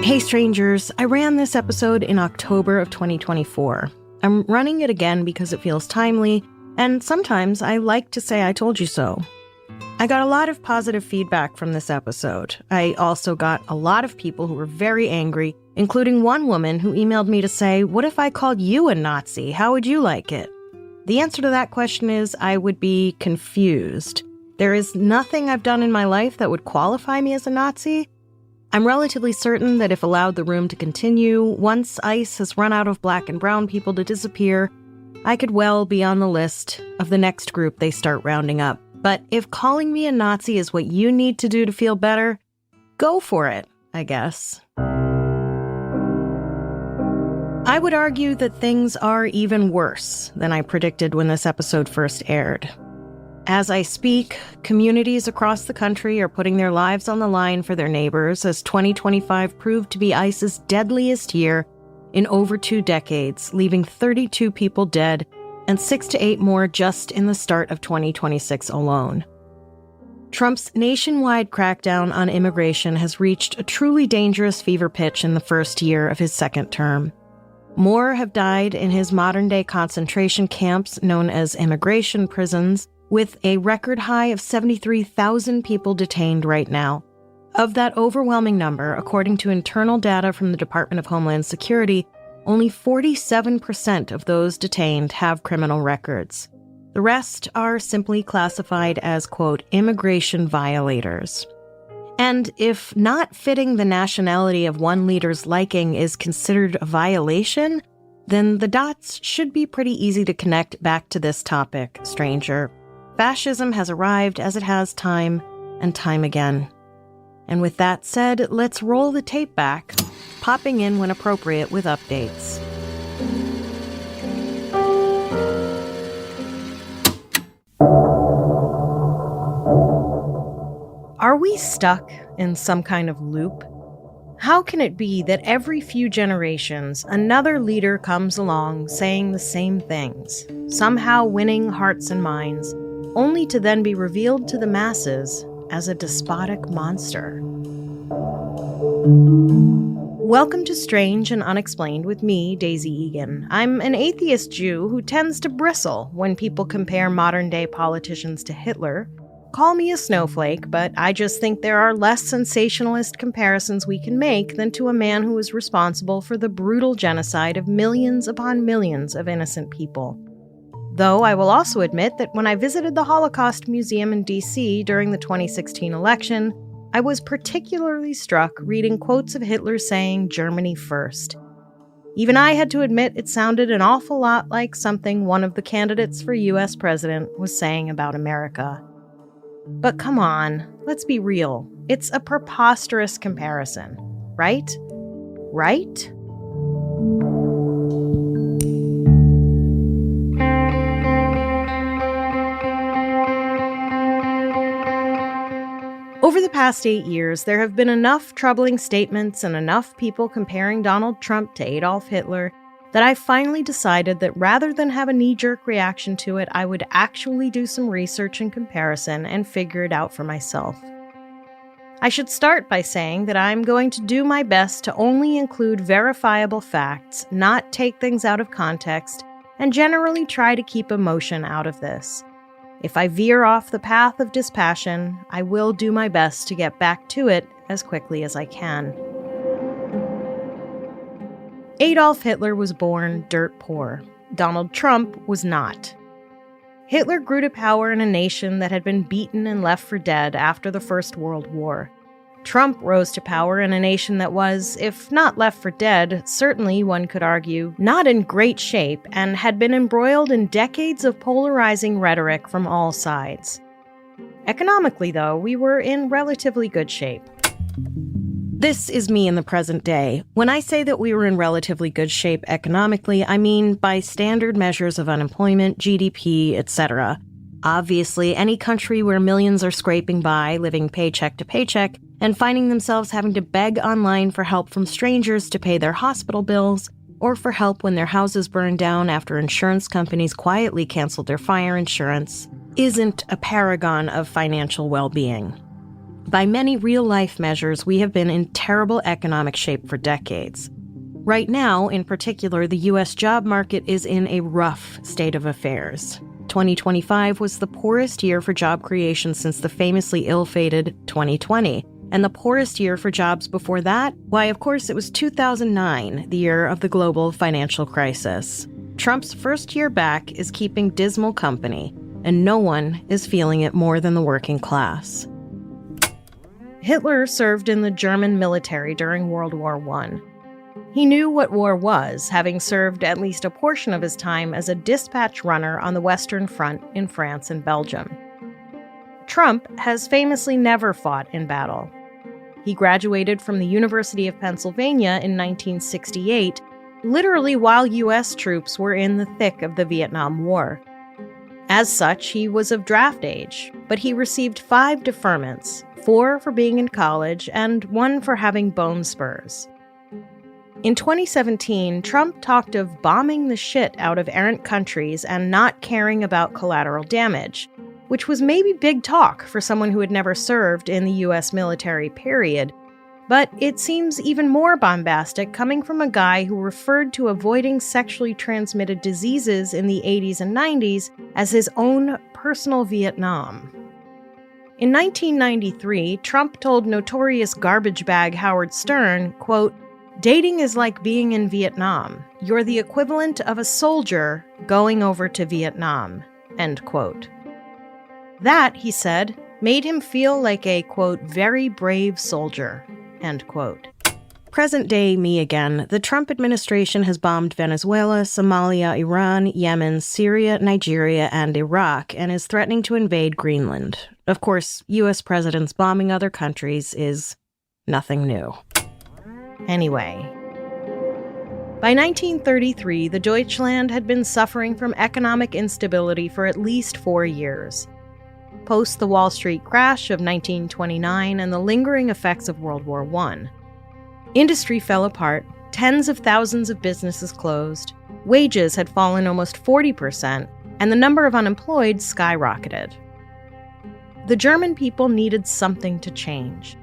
Hey strangers, I ran this episode in October of 2024. I'm running it again because it feels timely, and sometimes I like to say I told you so. I got a lot of positive feedback from this episode. I also got a lot of people who were very angry, including one woman who emailed me to say, "What if I called you a Nazi? How would you like it?" The answer to that question is I would be confused. There is nothing I've done in my life that would qualify me as a Nazi. I'm relatively certain that if allowed the room to continue, once ICE has run out of black and brown people to disappear, I could well be on the list of the next group they start rounding up. But if calling me a Nazi is what you need to do to feel better, go for it, I guess. I would argue that things are even worse than I predicted when this episode first aired. As I speak, communities across the country are putting their lives on the line for their neighbors as 2025 proved to be ICE's deadliest year in over 2 decades, leaving 32 people dead and 6 to 8 more just in the start of 2026 alone. Trump's nationwide crackdown on immigration has reached a truly dangerous fever pitch in the first year of his second term. More have died in his modern-day concentration camps known as immigration prisons, with a record high of 73,000 people detained right now. Of that overwhelming number, according to internal data from the Department of Homeland Security, only 47% of those detained have criminal records. The rest are simply classified as, quote, immigration violators. And if not fitting the nationality of one leader's liking is considered a violation, then the dots should be pretty easy to connect back to this topic, stranger. Fascism has arrived as it has time and time again. And with that said, let's roll the tape back, popping in when appropriate with updates. Are we stuck in some kind of loop? How can it be that every few generations, another leader comes along saying the same things, somehow winning hearts and minds, only to then be revealed to the masses as a despotic monster? Welcome to Strange and Unexplained with me, Daisy Egan. I'm an atheist Jew who tends to bristle when people compare modern-day politicians to Hitler. Call me a snowflake, but I just think there are less sensationalist comparisons we can make than to a man who was responsible for the brutal genocide of millions upon millions of innocent people. Though I will also admit that when I visited the Holocaust Museum in D.C. during the 2016 election, I was particularly struck reading quotes of Hitler saying Germany first. Even I had to admit it sounded an awful lot like something one of the candidates for U.S. president was saying about America. But come on, let's be real. It's a preposterous comparison, right? Right? Over the past 8 years, there have been enough troubling statements and enough people comparing Donald Trump to Adolf Hitler that I finally decided that rather than have a knee-jerk reaction to it, I would actually do some research and comparison and figure it out for myself. I should start by saying that I'm going to do my best to only include verifiable facts, not take things out of context, and generally try to keep emotion out of this. If I veer off the path of dispassion, I will do my best to get back to it as quickly as I can. Adolf Hitler was born dirt poor. Donald Trump was not. Hitler grew to power in a nation that had been beaten and left for dead after the First World War. Trump rose to power in a nation that was, if not left for dead, certainly, one could argue, not in great shape and had been embroiled in decades of polarizing rhetoric from all sides. Economically, though, we were in relatively good shape. This is me in the present day. When I say that we were in relatively good shape economically, I mean by standard measures of unemployment, GDP, etc. Obviously, any country where millions are scraping by, living paycheck to paycheck, and finding themselves having to beg online for help from strangers to pay their hospital bills, or for help when their houses burned down after insurance companies quietly canceled their fire insurance, isn't a paragon of financial well-being. By many real-life measures, we have been in terrible economic shape for decades. Right now, in particular, the U.S. job market is in a rough state of affairs. 2025 was the poorest year for job creation since the famously ill-fated 2020. And the poorest year for jobs before that? Why, of course, it was 2009, the year of the global financial crisis. Trump's first year back is keeping dismal company, and no one is feeling it more than the working class. Hitler served in the German military during World War I. He knew what war was, having served at least a portion of his time as a dispatch runner on the Western Front in France and Belgium. Trump has famously never fought in battle. He graduated from the University of Pennsylvania in 1968, literally while U.S. troops were in the thick of the Vietnam War. As such, he was of draft age, but he received 5 deferments, 4 for being in college and 1 for having bone spurs. In 2017, Trump talked of bombing the shit out of errant countries and not caring about collateral damage, which was maybe big talk for someone who had never served in the U.S. military, period. But it seems even more bombastic coming from a guy who referred to avoiding sexually transmitted diseases in the 80s and 90s as his own personal Vietnam. In 1993, Trump told notorious garbage bag Howard Stern, quote, "Dating is like being in Vietnam. You're the equivalent of a soldier going over to Vietnam," end quote. That, he said, made him feel like a, quote, "very brave soldier," end quote. Present-day me again. The Trump administration has bombed Venezuela, Somalia, Iran, Yemen, Syria, Nigeria, and Iraq, and is threatening to invade Greenland. Of course, U.S. presidents bombing other countries is nothing new. Anyway, by 1933, the Deutschland had been suffering from economic instability for at least 4 years. Post the Wall Street crash of 1929 and the lingering effects of World War I. Industry fell apart, tens of thousands of businesses closed, wages had fallen almost 40%, and the number of unemployed skyrocketed. The German people needed something to change.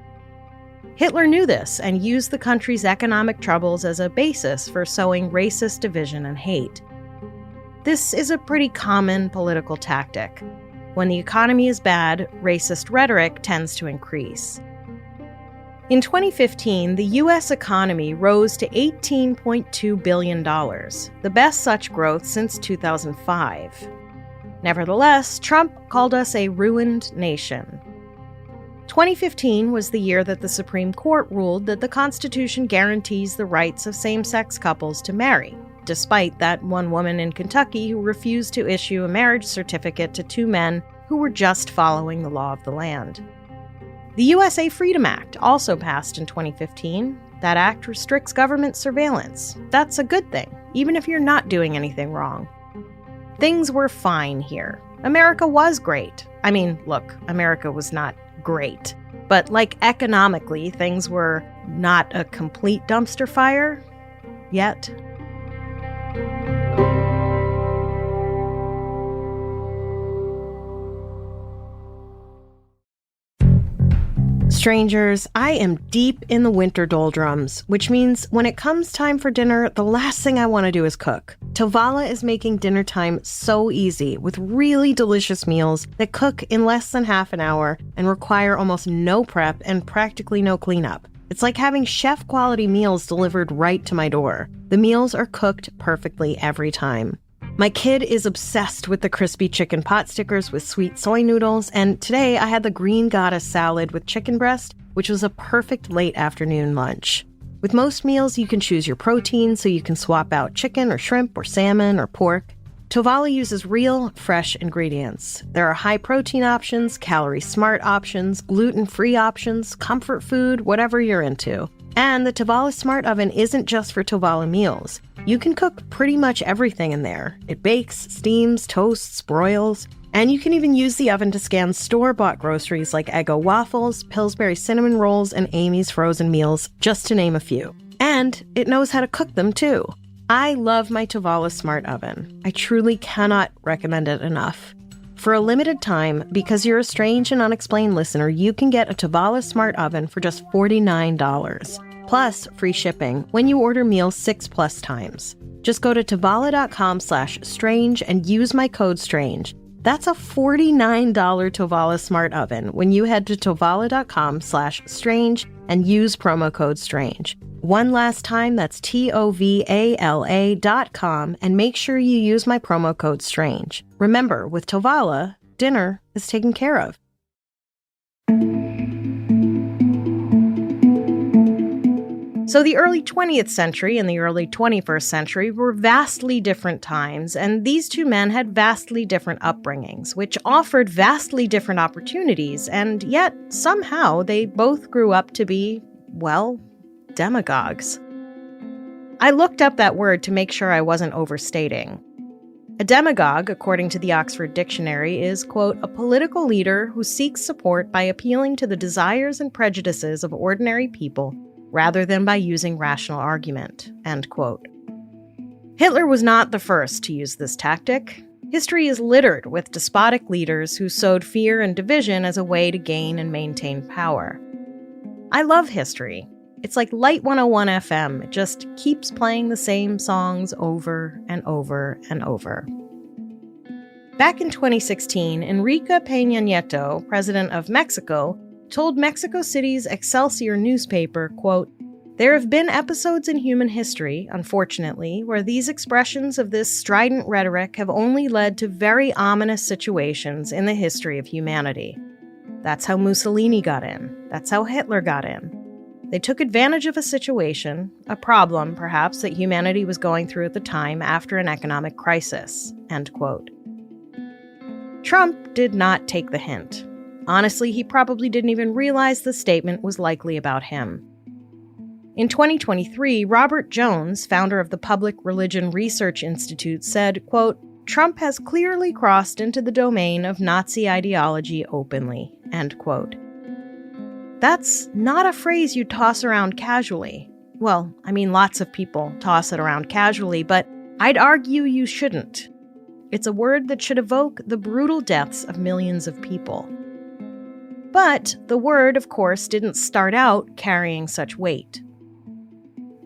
Hitler knew this and used the country's economic troubles as a basis for sowing racist division and hate. This is a pretty common political tactic. When the economy is bad, racist rhetoric tends to increase. In 2015, the U.S. economy rose to $18.2 billion, the best such growth since 2005. Nevertheless, Trump called us a ruined nation. 2015 was the year that the Supreme Court ruled that the Constitution guarantees the rights of same-sex couples to marry, despite that one woman in Kentucky who refused to issue a marriage certificate to 2 men who were just following the law of the land. The USA Freedom Act also passed in 2015. That act restricts government surveillance. That's a good thing, even if you're not doing anything wrong. Things were fine here. America was great. I mean, look, America was not great. But like economically, things were not a complete dumpster fire yet. Strangers, I am deep in the winter doldrums, which means when it comes time for dinner, the last thing I want to do is cook. Tovala is making dinner time so easy with really delicious meals that cook in less than half an hour and require almost no prep and practically no cleanup. It's like having chef-quality meals delivered right to my door. The meals are cooked perfectly every time. My kid is obsessed with the crispy chicken pot stickers with sweet soy noodles, and today I had the green goddess salad with chicken breast, which was a perfect late afternoon lunch. With most meals, you can choose your protein, so you can swap out chicken or shrimp or salmon or pork. Tovala uses real, fresh ingredients. There are high-protein options, calorie-smart options, gluten-free options, comfort food, whatever you're into. And the Tovala Smart Oven isn't just for Tovala meals. You can cook pretty much everything in there. It bakes, steams, toasts, broils, and you can even use the oven to scan store-bought groceries like Eggo waffles, Pillsbury cinnamon rolls, and Amy's frozen meals, just to name a few. And it knows how to cook them too. I love my Tovala Smart Oven. I truly cannot recommend it enough. For a limited time, because you're a strange and unexplained listener, you can get a Tovala Smart Oven for just $49. Plus free shipping when you order meals 6+ times. Just go to tovala.com/strange and use my code STRANGE. That's a $49 Tovala Smart Oven when you head to tovala.com/strange and use promo code STRANGE. One last time, that's TOVALA.com, and make sure you use my promo code STRANGE. Remember, with Tovala, dinner is taken care of. So the early 20th century and the early 21st century were vastly different times, and these two men had vastly different upbringings, which offered vastly different opportunities, and yet somehow they both grew up to be, well, demagogues. I looked up that word to make sure I wasn't overstating. A demagogue, according to the Oxford Dictionary, is, quote, a political leader who seeks support by appealing to the desires and prejudices of ordinary people rather than by using rational argument, end quote. Hitler was not the first to use this tactic. History is littered with despotic leaders who sowed fear and division as a way to gain and maintain power. I love history. It's like Light 101 FM. It just keeps playing the same songs over and over and over. Back in 2016, Enrique Peña Nieto, president of Mexico, told Mexico City's Excelsior newspaper, quote, there have been episodes in human history, unfortunately, where these expressions of this strident rhetoric have only led to very ominous situations in the history of humanity. That's how Mussolini got in. That's how Hitler got in. They took advantage of a situation, a problem, perhaps, that humanity was going through at the time after an economic crisis, end quote. Trump did not take the hint. Honestly, he probably didn't even realize the statement was likely about him. In 2023, Robert Jones, founder of the Public Religion Research Institute, said, quote, Trump has clearly crossed into the domain of Nazi ideology openly, end quote. That's not a phrase you toss around casually. Well, I mean, lots of people toss it around casually, but I'd argue you shouldn't. It's a word that should evoke the brutal deaths of millions of people. But the word, of course, didn't start out carrying such weight.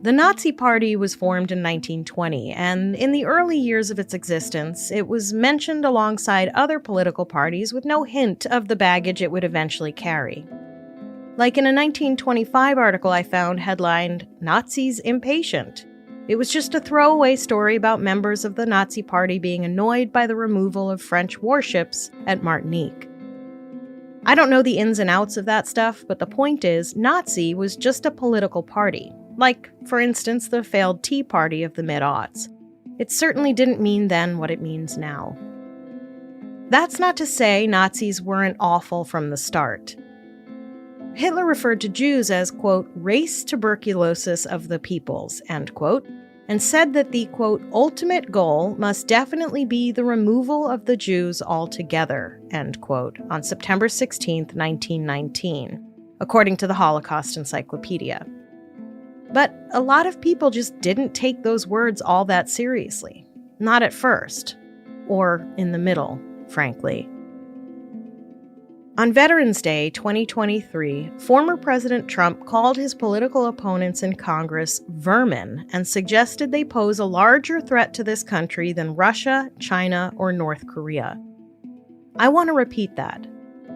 The Nazi Party was formed in 1920, and in the early years of its existence, it was mentioned alongside other political parties with no hint of the baggage it would eventually carry. Like in a 1925 article I found headlined, Nazis Impatient. It was just a throwaway story about members of the Nazi Party being annoyed by the removal of French warships at Martinique. I don't know the ins and outs of that stuff, but the point is, Nazi was just a political party. Like, for instance, the failed Tea Party of the mid-aughts. It certainly didn't mean then what it means now. That's not to say Nazis weren't awful from the start. Hitler referred to Jews as, quote, race tuberculosis of the peoples, end quote, and said that the, quote, ultimate goal must definitely be the removal of the Jews altogether, end quote, on September 16, 1919, according to the Holocaust Encyclopedia. But a lot of people just didn't take those words all that seriously. Not at first. Or in the middle, frankly. On Veterans Day 2023, former President Trump called his political opponents in Congress vermin and suggested they pose a larger threat to this country than Russia, China, or North Korea. I want to repeat that.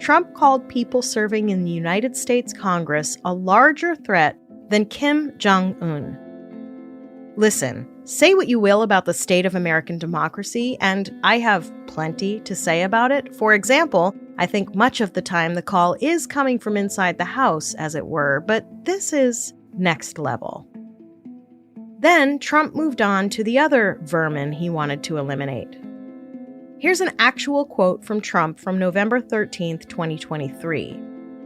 Trump called people serving in the United States Congress a larger threat than Kim Jong-un. Listen, say what you will about the state of American democracy, and I have plenty to say about it. For example, I think much of the time the call is coming from inside the house, as it were, but this is next level. Then Trump moved on to the other vermin he wanted to eliminate. Here's an actual quote from Trump from November 13th, 2023.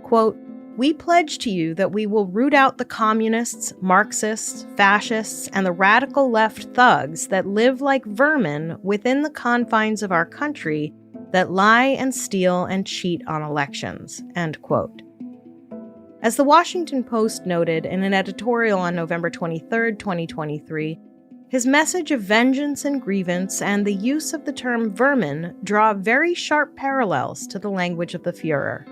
Quote, we pledge to you that we will root out the communists, Marxists, fascists, and the radical left thugs that live like vermin within the confines of our country that lie and steal and cheat on elections, end quote. As the Washington Post noted in an editorial on November 23, 2023, His message of vengeance and grievance and the use of the term vermin draw very sharp parallels to the language of the Führer.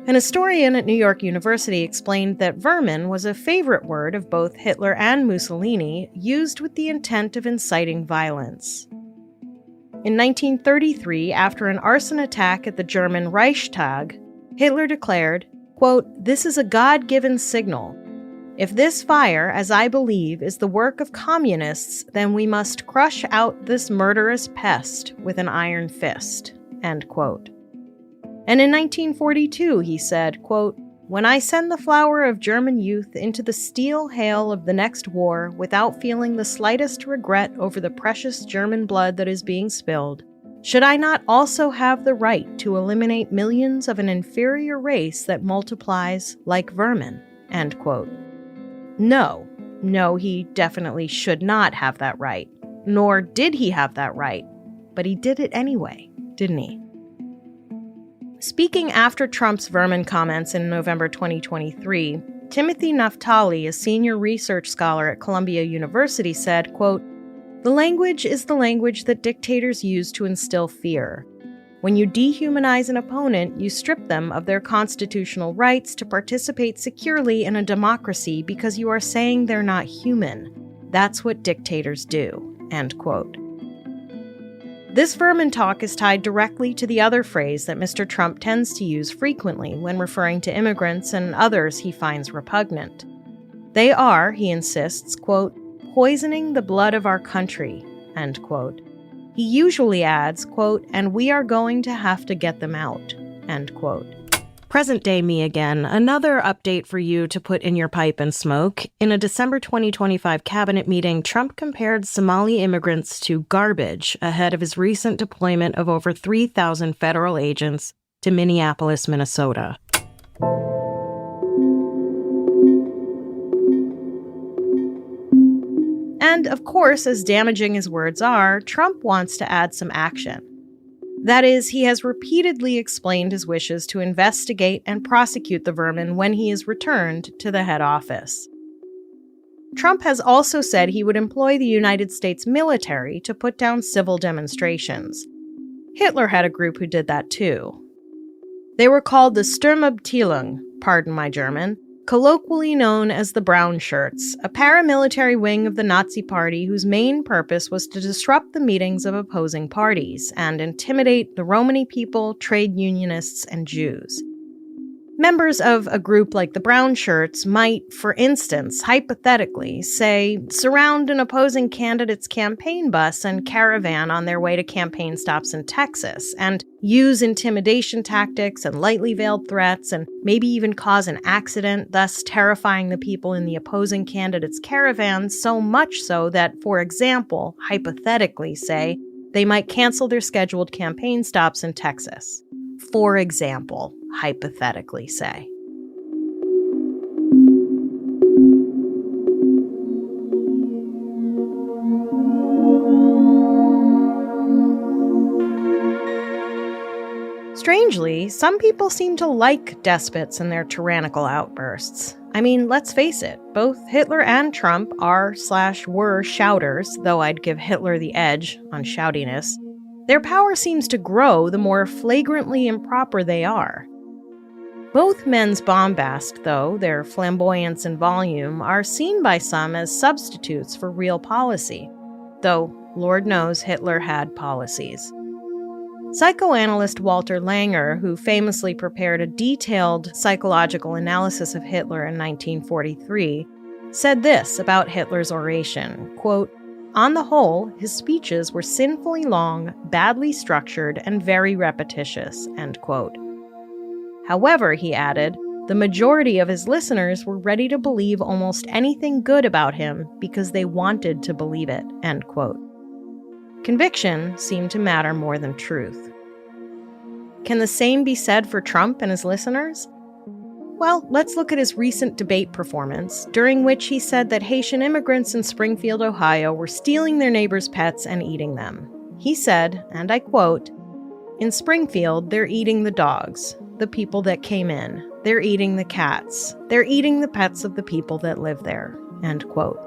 An historian at New York University explained that vermin was a favorite word of both Hitler and Mussolini, used with the intent of inciting violence. In 1933, after an arson attack at the German Reichstag, Hitler declared, quote, "This is a God-given signal. If this fire, as I believe, is the work of communists, then we must crush out this murderous pest with an iron fist," end quote. And in 1942, he said, quote, "When I send the flower of German youth into the steel hail of the next war without feeling the slightest regret over the precious German blood that is being spilled, should I not also have the right to eliminate millions of an inferior race that multiplies like vermin?" End quote. No, he definitely should not have that right. Nor did he have that right. But he did it anyway, didn't he? Speaking after Trump's vermin comments in November 2023, Timothy Naftali, a senior research scholar at Columbia University, said, quote, "The language is the language that dictators use to instill fear. When you dehumanize an opponent, you strip them of their constitutional rights to participate securely in a democracy because you are saying they're not human. That's what dictators do," end quote. This vermin talk is tied directly to the other phrase that Mr. Trump tends to use frequently when referring to immigrants and others he finds repugnant. They are, he insists, quote, "poisoning the blood of our country," end quote. He usually adds, quote, "and we are going to have to get them out," end quote. Present day me again, another update for you to put in your pipe and smoke. In a December 2025 cabinet meeting, Trump compared Somali immigrants to garbage ahead of his recent deployment of over 3,000 federal agents to Minneapolis, Minnesota. And, of course, as damaging as words are, Trump wants to add some action. That is, he has repeatedly explained his wishes to investigate and prosecute the vermin when he is returned to the head office. Trump has also said he would employ the United States military to put down civil demonstrations. Hitler had a group who did that too. They were called the Sturmabteilung, pardon my German, colloquially known as the Brown Shirts, a paramilitary wing of the Nazi Party whose main purpose was to disrupt the meetings of opposing parties and intimidate the Romani people, trade unionists, and Jews. Members of a group like the Brown Shirts might, for instance, hypothetically, say, surround an opposing candidate's campaign bus and caravan on their way to campaign stops in Texas, and use intimidation tactics and lightly veiled threats, and maybe even cause an accident, thus terrifying the people in the opposing candidate's caravan so much so that, for example, hypothetically say, they might cancel their scheduled campaign stops in Texas. For example, hypothetically say. Strangely, some people seem to like despots and their tyrannical outbursts. I mean, let's face it, both Hitler and Trump are/were shouters, though I'd give Hitler the edge on shoutiness. Their power seems to grow the more flagrantly improper they are. Both men's bombast, though, their flamboyance and volume, are seen by some as substitutes for real policy, though Lord knows Hitler had policies. Psychoanalyst Walter Langer, who famously prepared a detailed psychological analysis of Hitler in 1943, said this about Hitler's oration, quote, "On the whole, his speeches were sinfully long, badly structured, and very repetitious," end quote. However, he added, the majority of his listeners were ready to believe almost anything good about him because they wanted to believe it, end quote. Conviction seemed to matter more than truth. Can the same be said for Trump and his listeners? Well, let's look at his recent debate performance, during which he said that Haitian immigrants in Springfield, Ohio were stealing their neighbors' pets and eating them. He said, and I quote, "In Springfield, they're eating the dogs, the people that came in. They're eating the cats. They're eating the pets of the people that live there," end quote.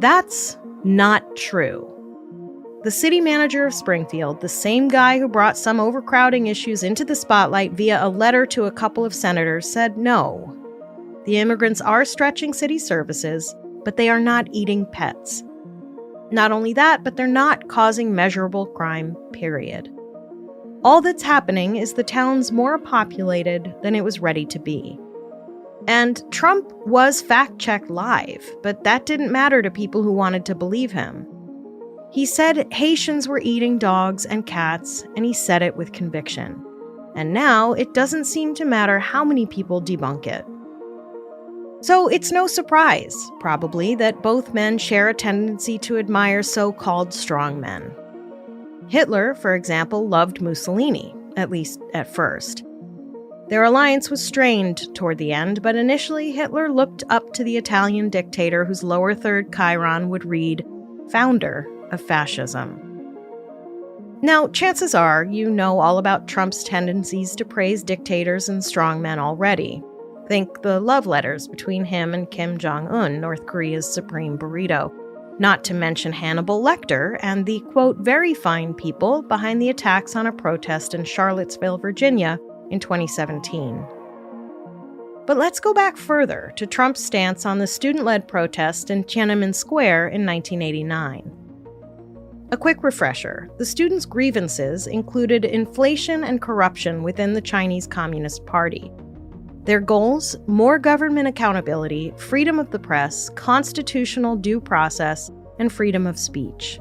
That's not true. The city manager of Springfield, the same guy who brought some overcrowding issues into the spotlight via a letter to a couple of senators, said no. The immigrants are stretching city services, but they are not eating pets. Not only that, but they're not causing measurable crime, period. All that's happening is the town's more populated than it was ready to be. And Trump was fact-checked live, but that didn't matter to people who wanted to believe him. He said Haitians were eating dogs and cats, and he said it with conviction. And now it doesn't seem to matter how many people debunk it. So it's no surprise, probably, that both men share a tendency to admire so-called strongmen. Hitler, for example, loved Mussolini, at least at first. Their alliance was strained toward the end, but initially Hitler looked up to the Italian dictator whose lower third chyron would read, founder of fascism. Now, chances are you know all about Trump's tendencies to praise dictators and strongmen already. Think the love letters between him and Kim Jong-un, North Korea's supreme burrito. Not to mention Hannibal Lecter and the, quote, very fine people behind the attacks on a protest in Charlottesville, Virginia in 2017. But let's go back further to Trump's stance on the student-led protest in Tiananmen Square in 1989. A quick refresher, the students' grievances included inflation and corruption within the Chinese Communist Party. Their goals: more government accountability, freedom of the press, constitutional due process, and freedom of speech.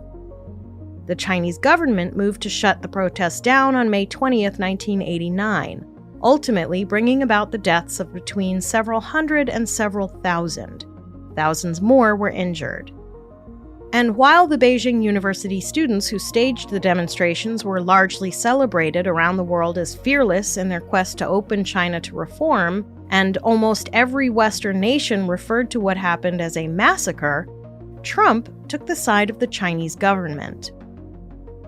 The Chinese government moved to shut the protests down on May 20th, 1989, ultimately bringing about the deaths of between several hundred and several thousand. Thousands more were injured. And while the Beijing University students who staged the demonstrations were largely celebrated around the world as fearless in their quest to open China to reform, and almost every Western nation referred to what happened as a massacre, Trump took the side of the Chinese government.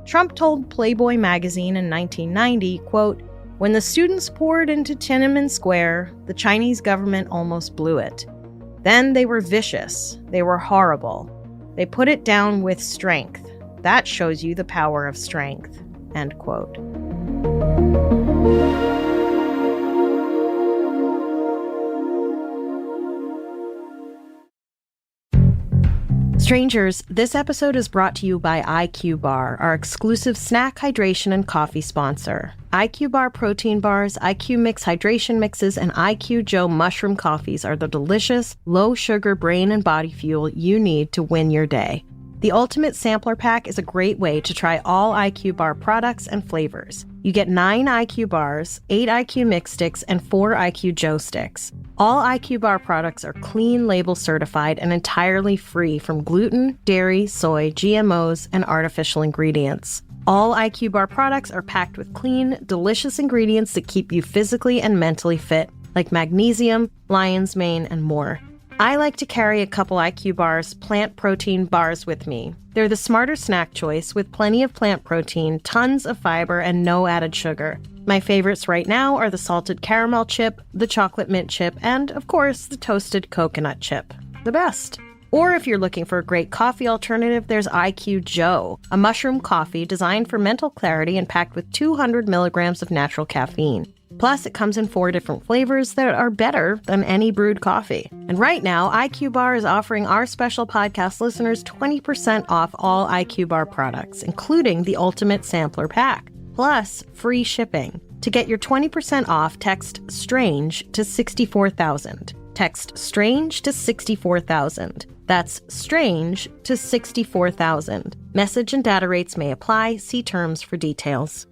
Trump told Playboy magazine in 1990, quote, "When the students poured into Tiananmen Square, the Chinese government almost blew it. Then they were vicious. They were horrible. They put it down with strength. That shows you the power of strength." End quote. Strangers, this episode is brought to you by IQ Bar, our exclusive snack, hydration, and coffee sponsor. IQ Bar protein bars, IQ Mix hydration mixes, and IQ Joe mushroom coffees are the delicious, low-sugar brain and body fuel you need to win your day. The Ultimate Sampler Pack is a great way to try all IQ Bar products and flavors. You get 9 IQ Bars, 8 IQ Mix sticks, and 4 IQ Joe sticks. All IQ Bar products are clean label certified and entirely free from gluten, dairy, soy, GMOs, and artificial ingredients. All IQ Bar products are packed with clean, delicious ingredients that keep you physically and mentally fit, like magnesium, lion's mane, and more. I like to carry a couple IQ Bars plant protein bars with me. They're the smarter snack choice with plenty of plant protein, tons of fiber, and no added sugar. My favorites right now are the salted caramel chip, the chocolate mint chip, and, of course, the toasted coconut chip. The best. Or if you're looking for a great coffee alternative, there's IQ Joe, a mushroom coffee designed for mental clarity and packed with 200 milligrams of natural caffeine. Plus, it comes in 4 different flavors that are better than any brewed coffee. And right now, IQ Bar is offering our special podcast listeners 20% off all IQ Bar products, including the Ultimate Sampler Pack, plus free shipping. To get your 20% off, text STRANGE to 64,000. Text STRANGE to 64,000. That's STRANGE to 64,000. Message and data rates may apply. See terms for details.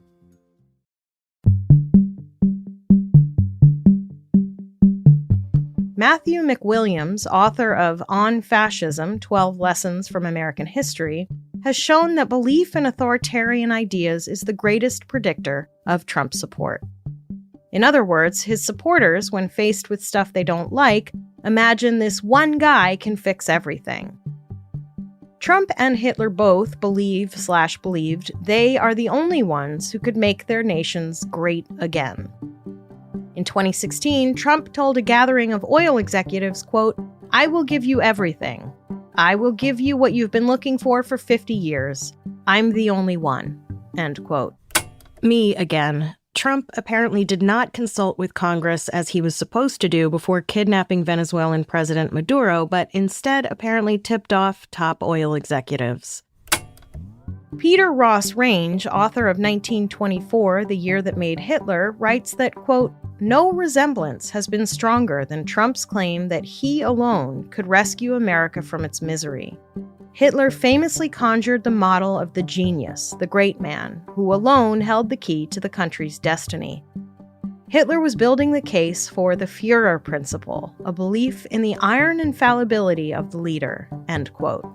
Matthew McWilliams, author of On Fascism, 12 Lessons from American History, has shown that belief in authoritarian ideas is the greatest predictor of Trump support. In other words, his supporters, when faced with stuff they don't like, imagine this one guy can fix everything. Trump and Hitler both believed they are the only ones who could make their nations great again. In 2016, Trump told a gathering of oil executives, quote, "I will give you everything. I will give you what you've been looking for 50 years. I'm the only one, end quote. Me again. Trump apparently did not consult with Congress as he was supposed to do before kidnapping Venezuelan President Maduro, but instead apparently tipped off top oil executives. Peter Ross Range, author of 1924, The Year That Made Hitler, writes that, quote, no resemblance has been stronger than Trump's claim that he alone could rescue America from its misery. Hitler famously conjured the model of the genius, the great man, who alone held the key to the country's destiny. Hitler was building the case for the Führer principle, a belief in the iron infallibility of the leader, end quote.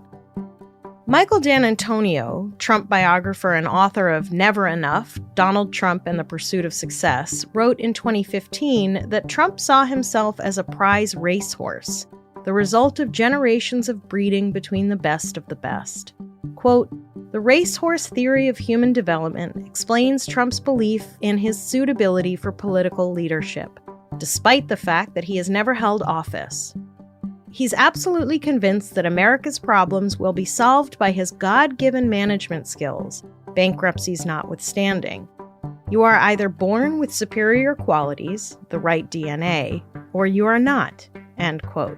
Michael D'Antonio, Trump biographer and author of Never Enough, Donald Trump and the Pursuit of Success, wrote in 2015 that Trump saw himself as a prize racehorse, the result of generations of breeding between the best of the best. Quote, the racehorse theory of human development explains Trump's belief in his suitability for political leadership, despite the fact that he has never held office. He's absolutely convinced that America's problems will be solved by his God-given management skills, bankruptcies notwithstanding. You are either born with superior qualities, the right DNA, or you are not, end quote.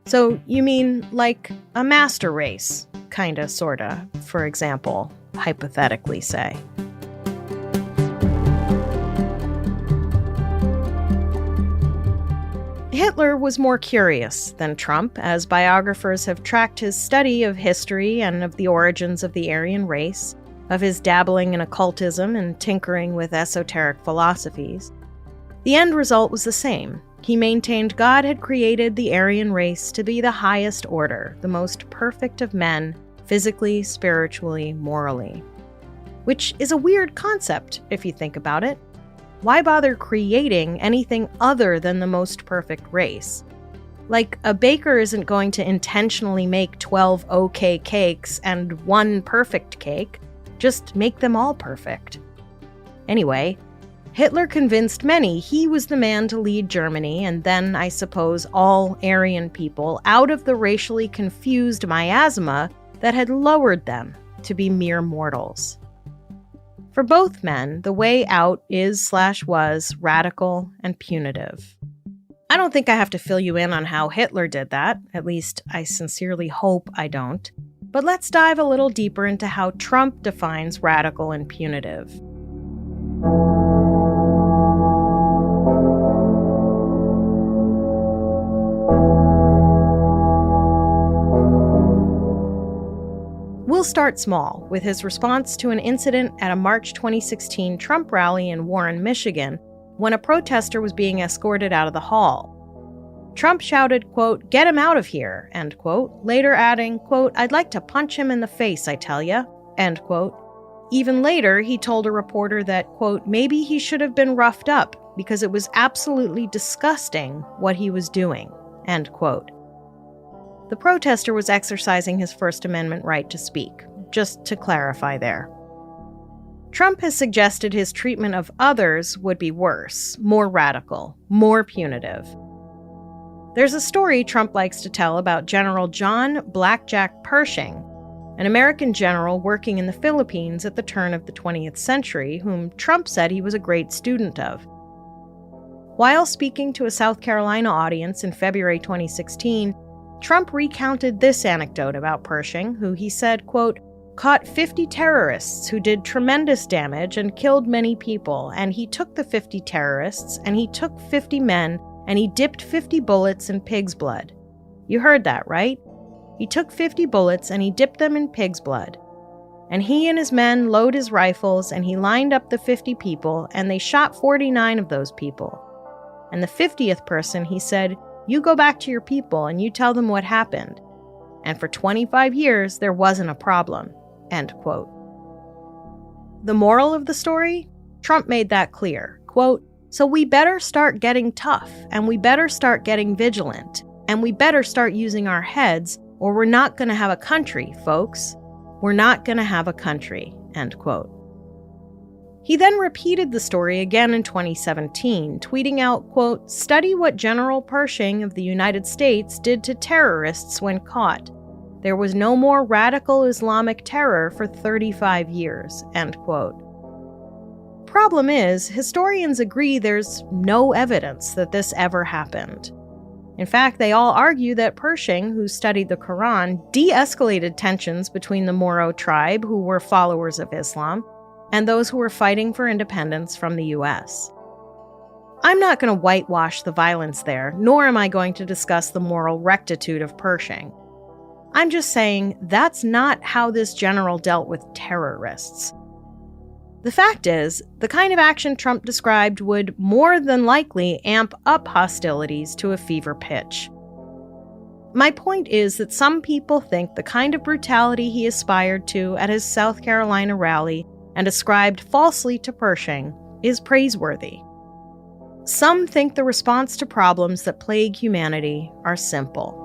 So you mean like a master race, kinda, sorta, for example, hypothetically say. Hitler was more curious than Trump, as biographers have tracked his study of history and of the origins of the Aryan race, of his dabbling in occultism and tinkering with esoteric philosophies. The end result was the same. He maintained God had created the Aryan race to be the highest order, the most perfect of men, physically, spiritually, morally. Which is a weird concept, if you think about it. Why bother creating anything other than the most perfect race? Like, a baker isn't going to intentionally make 12 okay cakes and one perfect cake, just make them all perfect. Anyway, Hitler convinced many he was the man to lead Germany, and then, I suppose, all Aryan people out of the racially confused miasma that had lowered them to be mere mortals. For both men, the way out is/was radical and punitive. I don't think I have to fill you in on how Hitler did that, at least I sincerely hope I don't. But let's dive a little deeper into how Trump defines radical and punitive. We'll start small, with his response to an incident at a March 2016 Trump rally in Warren, Michigan, when a protester was being escorted out of the hall. Trump shouted, quote, "Get him out of here," end quote, later adding, quote, "I'd like to punch him in the face, I tell ya," end quote. Even later, he told a reporter that, quote, "maybe he should have been roughed up because it was absolutely disgusting what he was doing," end quote. The protester was exercising his First Amendment right to speak, just to clarify there. Trump has suggested his treatment of others would be worse, more radical, more punitive. There's a story Trump likes to tell about General John Blackjack Pershing, an American general working in the Philippines at the turn of the 20th century, whom Trump said he was a great student of. While speaking to a South Carolina audience in February 2016, Trump recounted this anecdote about Pershing, who he said, quote, "caught 50 terrorists who did tremendous damage and killed many people, and he took the 50 terrorists, and he took 50 men, and he dipped 50 bullets in pig's blood." You heard that, right? He took 50 bullets and he dipped them in pig's blood. And he and his men load his rifles, and he lined up the 50 people, and they shot 49 of those people. And the 50th person, he said, "You go back to your people and you tell them what happened. And for 25 years, there wasn't a problem," end quote. The moral of the story? Trump made that clear. Quote, "So we better start getting tough, and we better start getting vigilant, and we better start using our heads, or we're not going to have a country, folks. We're not going to have a country," end quote. He then repeated the story again in 2017, tweeting out, quote, "Study what General Pershing of the United States did to terrorists when caught. There was no more radical Islamic terror for 35 years, end quote. Problem is, historians agree there's no evidence that this ever happened. In fact, they all argue that Pershing, who studied the Quran, de-escalated tensions between the Moro tribe, who were followers of Islam, and those who were fighting for independence from the US. I'm not going to whitewash the violence there, nor am I going to discuss the moral rectitude of Pershing. I'm just saying that's not how this general dealt with terrorists. The fact is, the kind of action Trump described would more than likely amp up hostilities to a fever pitch. My point is that some people think the kind of brutality he aspired to at his South Carolina rally and ascribed falsely to Pershing is praiseworthy. Some think the response to problems that plague humanity are simple.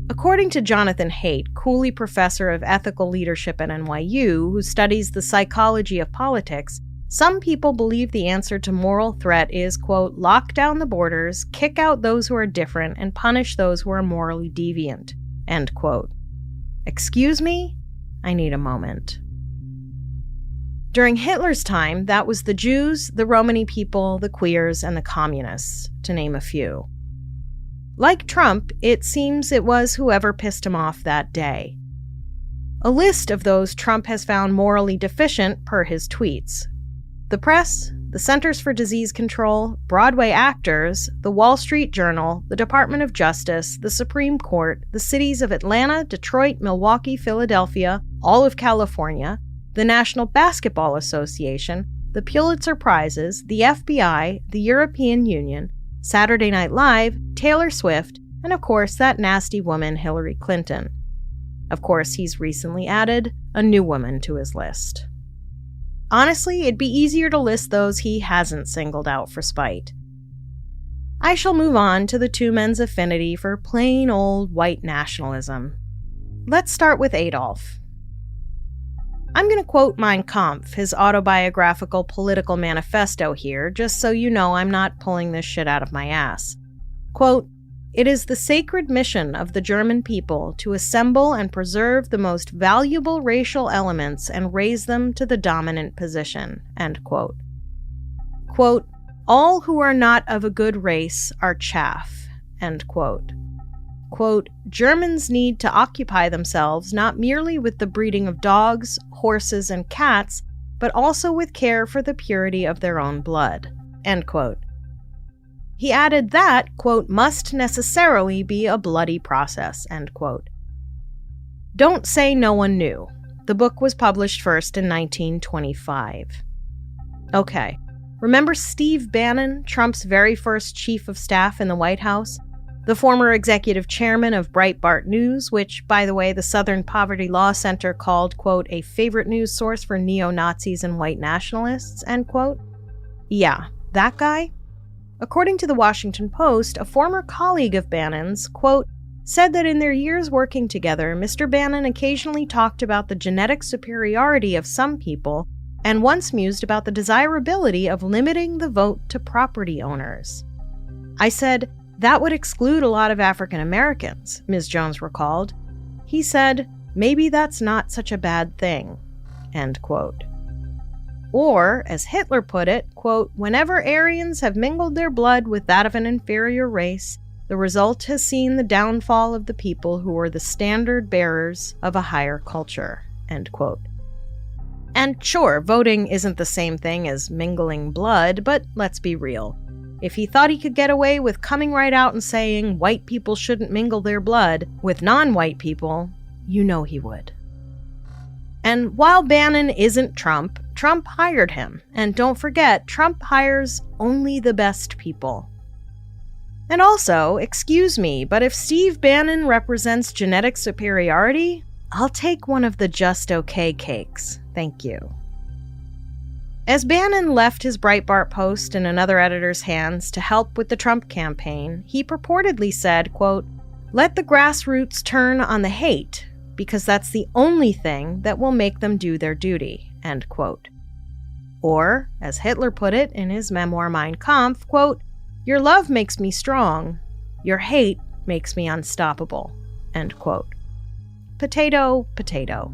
According to Jonathan Haidt, Cooley Professor of Ethical Leadership at NYU, who studies the psychology of politics, some people believe the answer to moral threat is, quote, lock down the borders, kick out those who are different, and punish those who are morally deviant, end quote. Excuse me? I need a moment. During Hitler's time, that was the Jews, the Romani people, the queers, and the communists, to name a few. Like Trump, it seems it was whoever pissed him off that day. A list of those Trump has found morally deficient per his tweets. The press, the Centers for Disease Control, Broadway actors, the Wall Street Journal, the Department of Justice, the Supreme Court, the cities of Atlanta, Detroit, Milwaukee, Philadelphia, all of California, the National Basketball Association, the Pulitzer Prizes, the FBI, the European Union, Saturday Night Live, Taylor Swift, and of course that nasty woman Hillary Clinton. Of course, he's recently added a new woman to his list. Honestly, it'd be easier to list those he hasn't singled out for spite. I shall move on to the two men's affinity for plain old white nationalism. Let's start with Adolf. I'm going to quote Mein Kampf, his autobiographical political manifesto here, just so you know I'm not pulling this shit out of my ass. Quote, "It is the sacred mission of the German people to assemble and preserve the most valuable racial elements and raise them to the dominant position," end quote. Quote, "All who are not of a good race are chaff," end quote. Quote, "Germans need to occupy themselves not merely with the breeding of dogs, horses, and cats, but also with care for the purity of their own blood," end quote. He added that, quote, "must necessarily be a bloody process," end quote. Don't say no one knew. The book was published first in 1925. Okay, remember Steve Bannon, Trump's very first chief of staff in the White House? The former executive chairman of Breitbart News, which, by the way, the Southern Poverty Law Center called, quote, "a favorite news source for neo-Nazis and white nationalists," end quote. Yeah, that guy? According to the Washington Post, a former colleague of Bannon's, quote, said that in their years working together, Mr. Bannon occasionally talked about the genetic superiority of some people and once mused about the desirability of limiting the vote to property owners. I said, "That would exclude a lot of African Americans," Ms. Jones recalled. He said, "Maybe that's not such a bad thing," end quote. Or, as Hitler put it, quote, "Whenever Aryans have mingled their blood with that of an inferior race, the result has seen the downfall of the people who were the standard bearers of a higher culture," end quote. And sure, voting isn't the same thing as mingling blood, but let's be real. If he thought he could get away with coming right out and saying white people shouldn't mingle their blood with non-white people, you know he would. And while Bannon isn't Trump, Trump hired him. And don't forget, Trump hires only the best people. And also, excuse me, but if Steve Bannon represents genetic superiority, I'll take one of the just okay cakes. Thank you. As Bannon left his Breitbart post in another editor's hands to help with the Trump campaign, he purportedly said, quote, "Let the grassroots turn on the hate, because that's the only thing that will make them do their duty," end quote. Or, as Hitler put it in his memoir Mein Kampf, quote, "Your love makes me strong, your hate makes me unstoppable," end quote. Potato, potato.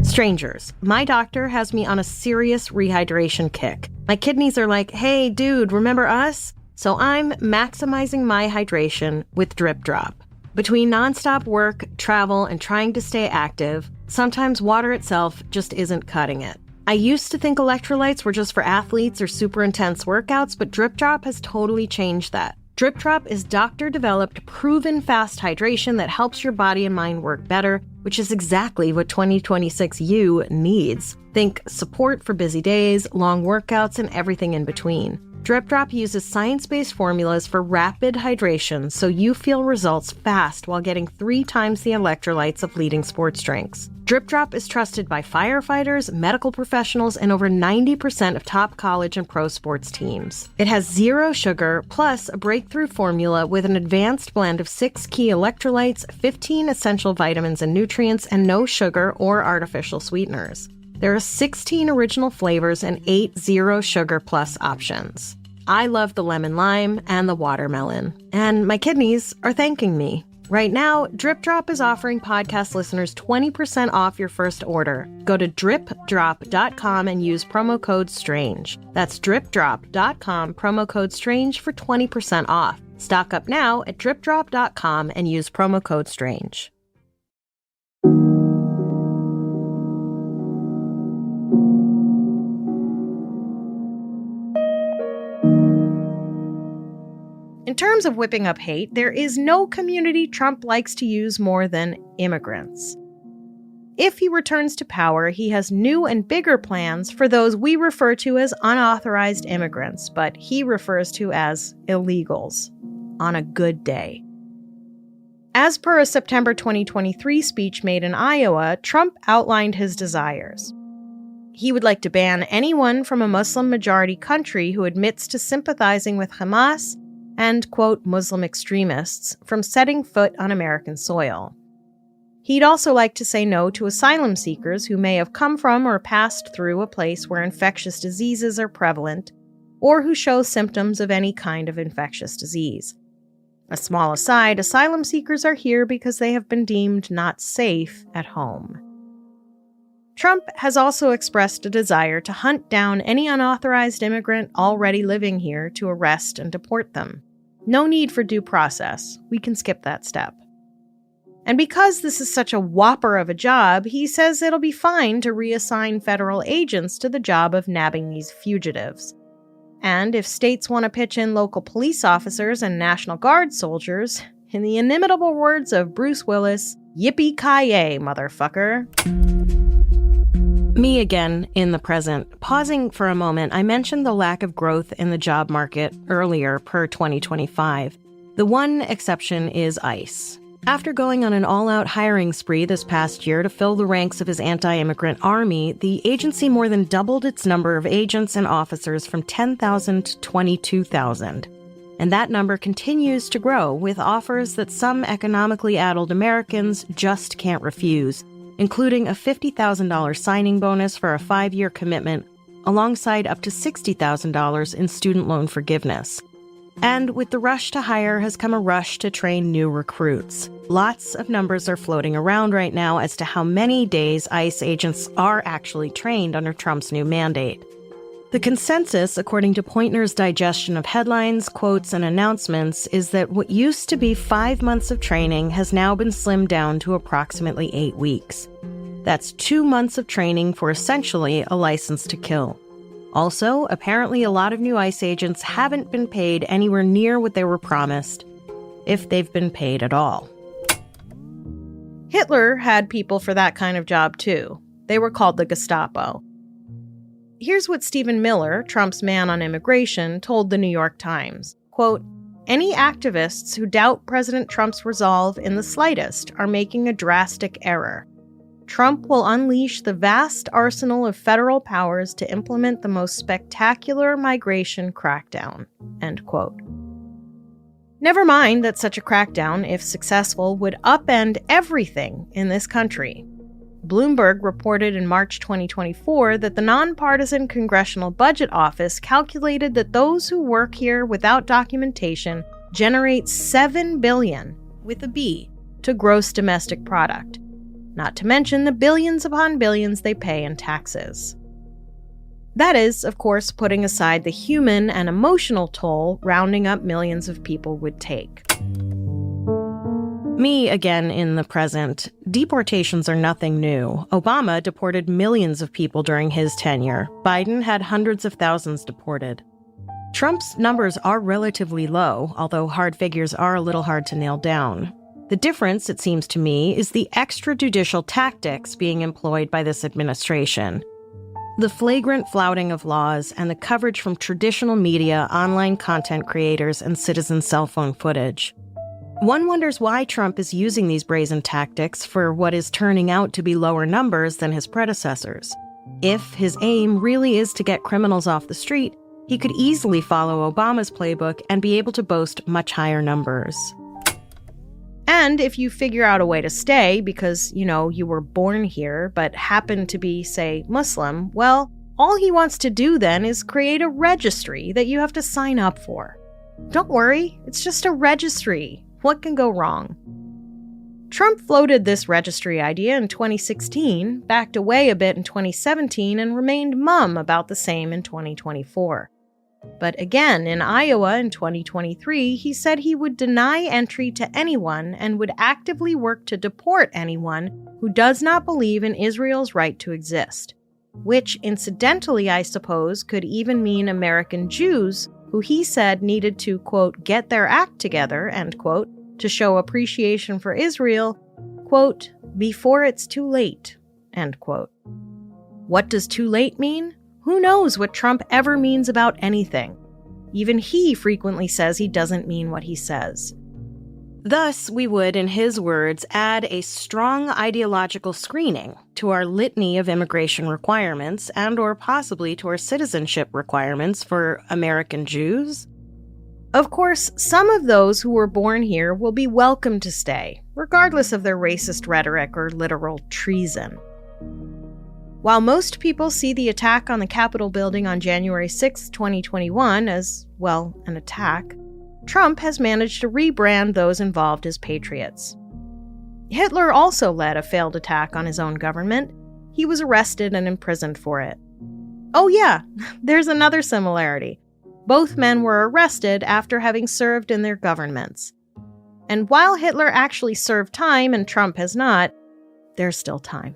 Strangers, my doctor has me on a serious rehydration kick. My kidneys are like, hey, dude, remember us? So I'm maximizing my hydration with Drip Drop. Between nonstop work, travel, and trying to stay active, sometimes water itself just isn't cutting it. I used to think electrolytes were just for athletes or super intense workouts, but Drip Drop has totally changed that. Drip Drop is doctor-developed, proven fast hydration that helps your body and mind work better, which is exactly what 2026 you needs. Think support for busy days, long workouts, and everything in between. Drip Drop uses science-based formulas for rapid hydration, so you feel results fast while getting 3 times the electrolytes of leading sports drinks. Drip Drop is trusted by firefighters, medical professionals, and over 90% of top college and pro sports teams. It has 0 sugar, plus a breakthrough formula with an advanced blend of 6 key electrolytes, 15 essential vitamins and nutrients, and no sugar or artificial sweeteners. There are 16 original flavors and 8 zero sugar plus options. I love the lemon lime and the watermelon, and my kidneys are thanking me. Right now, Drip Drop is offering podcast listeners 20% off your first order. Go to dripdrop.com and use promo code STRANGE. That's dripdrop.com, promo code STRANGE for 20% off. Stock up now at dripdrop.com and use promo code STRANGE. In terms of whipping up hate, there is no community Trump likes to use more than immigrants. If he returns to power, he has new and bigger plans for those we refer to as unauthorized immigrants, but he refers to as illegals, on a good day. As per a September 2023 speech made in Iowa, Trump outlined his desires. He would like to ban anyone from a Muslim-majority country who admits to sympathizing with Hamas and, quote, Muslim extremists from setting foot on American soil. He'd also like to say no to asylum seekers who may have come from or passed through a place where infectious diseases are prevalent, or who show symptoms of any kind of infectious disease. A small aside, asylum seekers are here because they have been deemed not safe at home. Trump has also expressed a desire to hunt down any unauthorized immigrant already living here to arrest and deport them. No need for due process. We can skip that step. And because this is such a whopper of a job, he says it'll be fine to reassign federal agents to the job of nabbing these fugitives. And if states want to pitch in local police officers and National Guard soldiers, in the inimitable words of Bruce Willis, yippee-ki-yay, motherfucker. Me again, in the present. Pausing for a moment, I mentioned the lack of growth in the job market earlier per 2025. The one exception is ICE. After going on an all-out hiring spree this past year to fill the ranks of his anti-immigrant army, the agency more than doubled its number of agents and officers from 10,000 to 22,000. And that number continues to grow, with offers that some economically addled Americans just can't refuse, including a $50,000 signing bonus for a 5-year commitment, alongside up to $60,000 in student loan forgiveness. And with the rush to hire has come a rush to train new recruits. Lots of numbers are floating around right now as to how many days ICE agents are actually trained under Trump's new mandate. The consensus, according to Poynter's digestion of headlines, quotes, and announcements, is that what used to be 5 months of training has now been slimmed down to approximately 8 weeks. That's 2 months of training for essentially a license to kill. Also, apparently a lot of new ICE agents haven't been paid anywhere near what they were promised, if they've been paid at all. Hitler had people for that kind of job too. They were called the Gestapo. Here's what Stephen Miller, Trump's man on immigration, told the New York Times. Quote, "Any activists who doubt President Trump's resolve in the slightest are making a drastic error. Trump will unleash the vast arsenal of federal powers to implement the most spectacular migration crackdown." End quote. Never mind that such a crackdown, if successful, would upend everything in this country. Bloomberg reported in March 2024 that the nonpartisan Congressional Budget Office calculated that those who work here without documentation generate $7 billion, with a B, to gross domestic product, not to mention the billions upon billions they pay in taxes. That is, of course, putting aside the human and emotional toll rounding up millions of people would take. Me again in the present. Deportations are nothing new. Obama deported millions of people during his tenure. Biden had hundreds of thousands deported. Trump's numbers are relatively low, although hard figures are a little hard to nail down. The difference, it seems to me, is the extrajudicial tactics being employed by this administration. The flagrant flouting of laws and the coverage from traditional media, online content creators, and citizen cell phone footage. One wonders why Trump is using these brazen tactics for what is turning out to be lower numbers than his predecessors. If his aim really is to get criminals off the street, he could easily follow Obama's playbook and be able to boast much higher numbers. And if you figure out a way to stay because, you were born here but happen to be, say, Muslim, well, all he wants to do then is create a registry that you have to sign up for. Don't worry, it's just a registry. What can go wrong? Trump floated this registry idea in 2016, backed away a bit in 2017, and remained mum about the same in 2024. But again, in Iowa in 2023, he said he would deny entry to anyone and would actively work to deport anyone who does not believe in Israel's right to exist. Which, incidentally, I suppose, could even mean American Jews, who he said needed to, quote, get their act together, end quote, to show appreciation for Israel, quote, before it's too late, end quote. What does too late mean? Who knows what Trump ever means about anything? Even he frequently says he doesn't mean what he says. Thus, we would, in his words, add a strong ideological screening to our litany of immigration requirements and/or possibly to our citizenship requirements for American Jews. Of course, some of those who were born here will be welcome to stay, regardless of their racist rhetoric or literal treason. While most people see the attack on the Capitol building on January 6, 2021 as, well, an attack, Trump has managed to rebrand those involved as patriots. Hitler also led a failed attack on his own government. He was arrested and imprisoned for it. Oh yeah, there's another similarity. Both men were arrested after having served in their governments. And while Hitler actually served time and Trump has not, there's still time.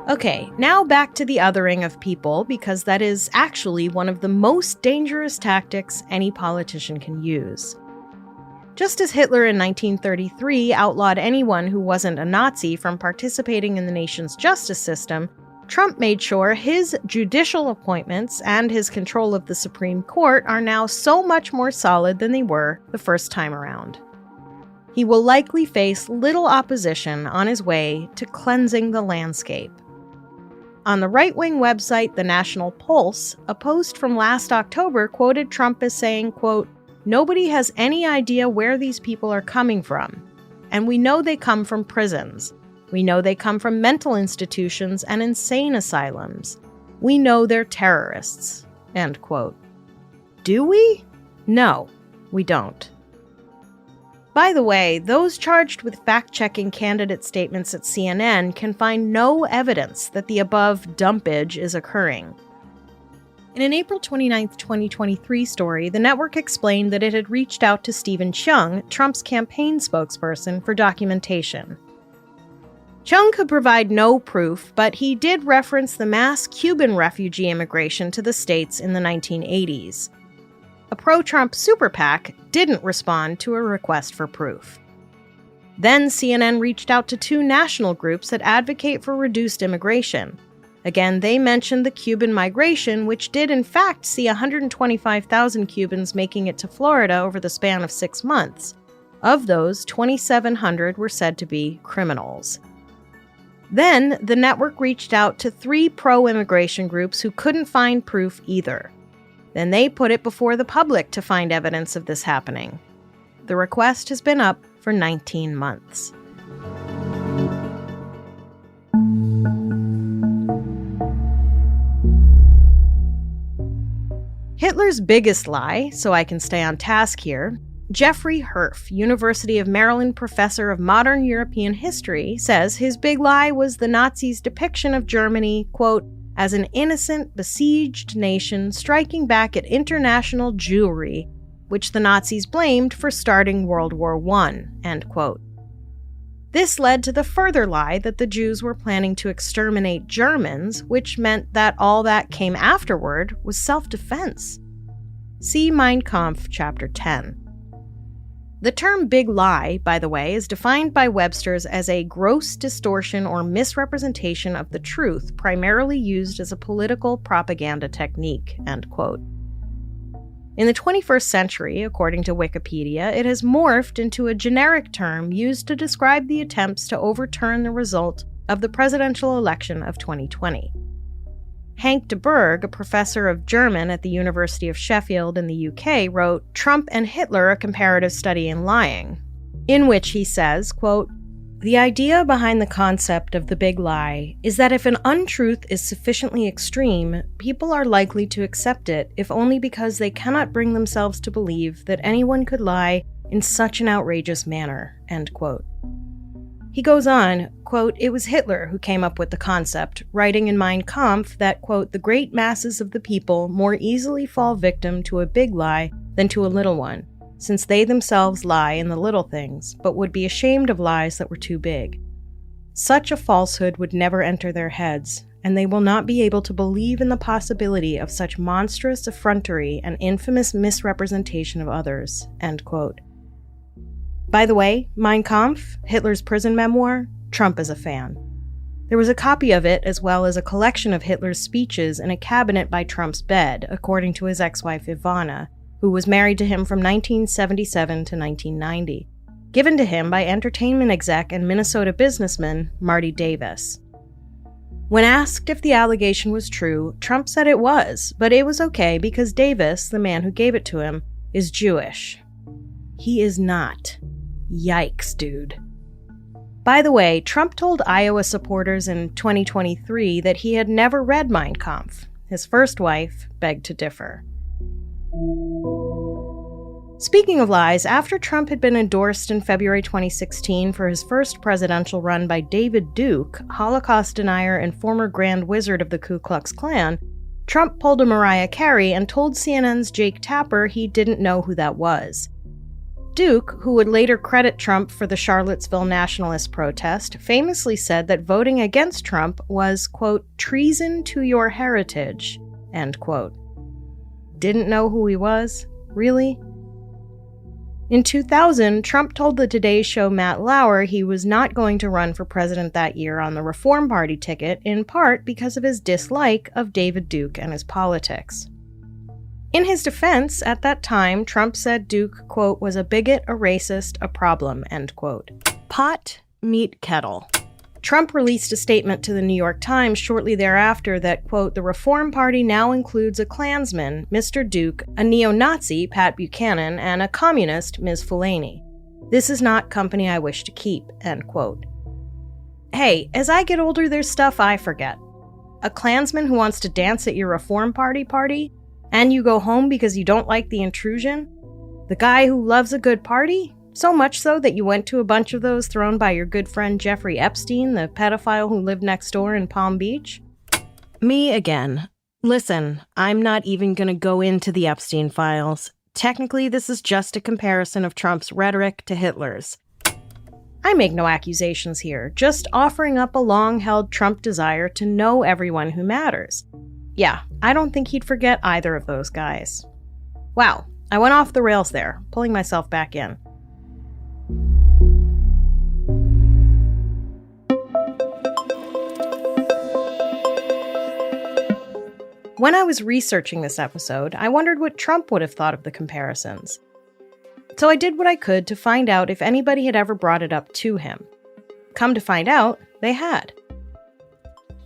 Okay, now back to the othering of people, because that is actually one of the most dangerous tactics any politician can use. Just as Hitler in 1933 outlawed anyone who wasn't a Nazi from participating in the nation's justice system, Trump made sure his judicial appointments and his control of the Supreme Court are now so much more solid than they were the first time around. He will likely face little opposition on his way to cleansing the landscape. On the right-wing website The National Pulse, a post from last October quoted Trump as saying, quote, "Nobody has any idea where these people are coming from. And we know they come from prisons. We know they come from mental institutions and insane asylums. We know they're terrorists." End quote. Do we? No, we don't. By the way, those charged with fact-checking candidate statements at CNN can find no evidence that the above dumpage is occurring. In an April 29, 2023 story, the network explained that it had reached out to Stephen Chung, Trump's campaign spokesperson, for documentation. Chung could provide no proof, but he did reference the mass Cuban refugee immigration to the states in the 1980s. a pro-Trump super PAC didn't respond to a request for proof. Then CNN reached out to two national groups that advocate for reduced immigration. Again, they mentioned the Cuban migration, which did in fact see 125,000 Cubans making it to Florida over the span of 6 months. Of those, 2,700 were said to be criminals. Then, the network reached out to 3 pro-immigration groups who couldn't find proof either. Then they put it before the public to find evidence of this happening. The request has been up for 19 months. Hitler's biggest lie, so I can stay on task here, Jeffrey Herf, University of Maryland professor of modern European history, says his big lie was the Nazis' depiction of Germany, quote, as an innocent, besieged nation striking back at international Jewry, which the Nazis blamed for starting World War I, end quote. This led to the further lie that the Jews were planning to exterminate Germans, which meant that all that came afterward was self-defense. See Mein Kampf, Chapter 10. The term big lie, by the way, is defined by Webster's as a gross distortion or misrepresentation of the truth, primarily used as a political propaganda technique, end quote. In the 21st century, according to Wikipedia, it has morphed into a generic term used to describe the attempts to overturn the result of the presidential election of 2020. Hank de Burgh, a professor of German at the University of Sheffield in the UK, wrote Trump and Hitler, a comparative study in lying, in which he says, quote, the idea behind the concept of the big lie is that if an untruth is sufficiently extreme, people are likely to accept it, if only because they cannot bring themselves to believe that anyone could lie in such an outrageous manner, end quote. He goes on, quote, it was Hitler who came up with the concept, writing in Mein Kampf that, quote, the great masses of the people more easily fall victim to a big lie than to a little one, since they themselves lie in the little things, but would be ashamed of lies that were too big. Such a falsehood would never enter their heads, and they will not be able to believe in the possibility of such monstrous effrontery and infamous misrepresentation of others, end quote. By the way, Mein Kampf, Hitler's prison memoir, Trump is a fan. There was a copy of it, as well as a collection of Hitler's speeches in a cabinet by Trump's bed, according to his ex-wife Ivana, who was married to him from 1977 to 1990, given to him by entertainment exec and Minnesota businessman Marty Davis. When asked if the allegation was true, Trump said it was, but it was okay because Davis, the man who gave it to him, is Jewish. He is not. Yikes, dude. By the way, Trump told Iowa supporters in 2023 that he had never read Mein Kampf. His first wife begged to differ. Speaking of lies, after Trump had been endorsed in February 2016 for his first presidential run by David Duke, Holocaust denier and former Grand Wizard of the Ku Klux Klan, Trump pulled a Mariah Carey and told CNN's Jake Tapper he didn't know who that was. Duke, who would later credit Trump for the Charlottesville nationalist protest, famously said that voting against Trump was, quote, treason to your heritage, end quote. Didn't know who he was? Really? In 2000, Trump told the Today Show Matt Lauer he was not going to run for president that year on the Reform Party ticket, in part because of his dislike of David Duke and his politics. In his defense, at that time, Trump said Duke, quote, was a bigot, a racist, a problem, end quote. Pot, meet kettle. Trump released a statement to the New York Times shortly thereafter that, quote, the Reform Party now includes a Klansman, Mr. Duke, a neo-Nazi, Pat Buchanan, and a communist, Ms. Fulani. This is not company I wish to keep, end quote. Hey, as I get older, there's stuff I forget. A Klansman who wants to dance at your Reform Party? And you go home because you don't like the intrusion? The guy who loves a good party? So much so that you went to a bunch of those thrown by your good friend Jeffrey Epstein, the pedophile who lived next door in Palm Beach? Me again. Listen, I'm not even going to go into the Epstein files. Technically, this is just a comparison of Trump's rhetoric to Hitler's. I make no accusations here, just offering up a long-held Trump desire to know everyone who matters. Yeah, I don't think he'd forget either of those guys. Wow, I went off the rails there, pulling myself back in. When I was researching this episode, I wondered what Trump would have thought of the comparisons. So I did what I could to find out if anybody had ever brought it up to him. Come to find out, they had.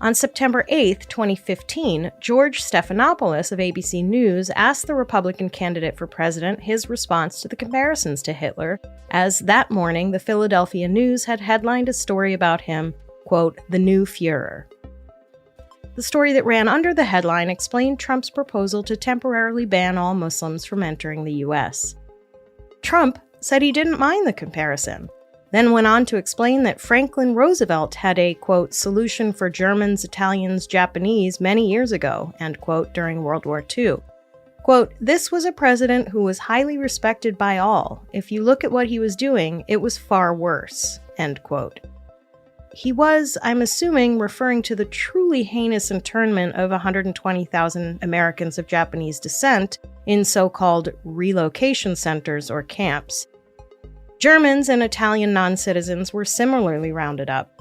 On September 8th, 2015, George Stephanopoulos of ABC News asked the Republican candidate for president his response to the comparisons to Hitler, as that morning the Philadelphia News had headlined a story about him, quote, "the new Führer." The story that ran under the headline explained Trump's proposal to temporarily ban all Muslims from entering the U.S. Trump said he didn't mind the comparison, then went on to explain that Franklin Roosevelt had a, quote, "solution for Germans, Italians, Japanese many years ago," end quote, during World War II. Quote, "This was a president who was highly respected by all. If you look at what he was doing, it was far worse," end quote. He was, I'm assuming, referring to the truly heinous internment of 120,000 Americans of Japanese descent in so-called relocation centers or camps. Germans and Italian non-citizens were similarly rounded up.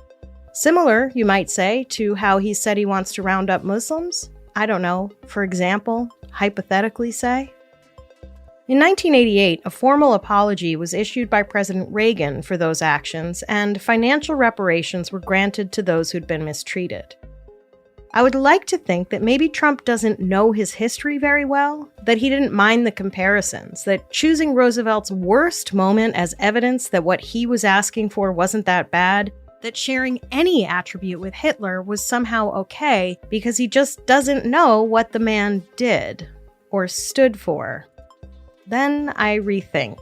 Similar, you might say, to how he said he wants to round up Muslims? I don't know, for example, hypothetically say? In 1988, a formal apology was issued by President Reagan for those actions, and financial reparations were granted to those who'd been mistreated. I would like to think that maybe Trump doesn't know his history very well, that he didn't mind the comparisons, that choosing Roosevelt's worst moment as evidence that what he was asking for wasn't that bad, that sharing any attribute with Hitler was somehow okay because he just doesn't know what the man did or stood for. Then I rethink.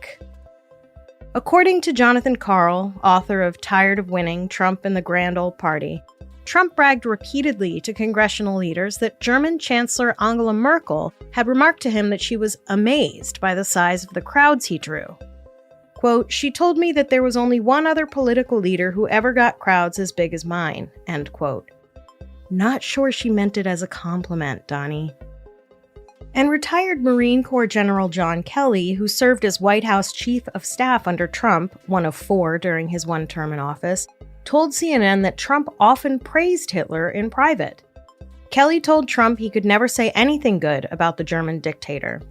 According to Jonathan Karl, author of Tired of Winning, Trump and the Grand Old Party, Trump bragged repeatedly to congressional leaders that German Chancellor Angela Merkel had remarked to him that she was amazed by the size of the crowds he drew. Quote, "She told me that there was only one other political leader who ever got crowds as big as mine," end quote. Not sure she meant it as a compliment, Donnie. And retired Marine Corps General John Kelly, who served as White House Chief of Staff under Trump, one of 4 during his one term in office, told CNN that Trump often praised Hitler in private. Kelly told Trump he could never say anything good about the German dictator.